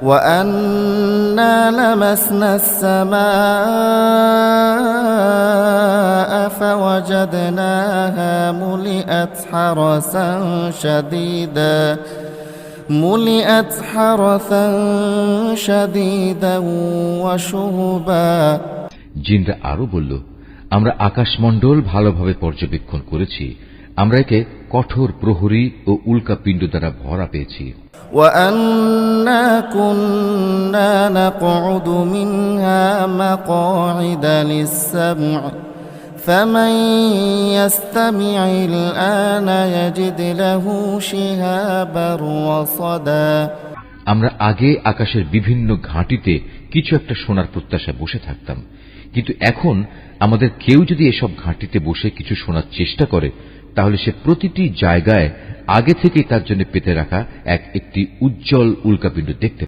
وأنا لمسنا السماء فوجدناها ملئت حرسا شديدا وشهبا। জিনরা আরো বলল, আমরা আকাশমণ্ডল ভালোভাবে পর্যবেক্ষণ করেছি, আমরা একে কঠোর প্রহরী ও উল্কাপিণ্ড দ্বারা ভরা পেয়েছি। وأنا كنا نقعد منها مقاعد للسمع فمن يستمع الآن يجد له شهابا رصدا। আমরা আগে আকাশের বিভিন্ন ঘাঁটিতে কিছু একটা শোনার প্রত্যাশায় বসে থাকতাম, কিন্তু এখন আমাদের কেউ যদি এসব ঘাঁটিতে বসে কিছু শোনার চেষ্টা করে, তাহলে সে প্রতিটি জায়গায় আগে থেকেই তার জন্য পেতে রাখা একটি উজ্জ্বল উল্কাপিণ্ড দেখতে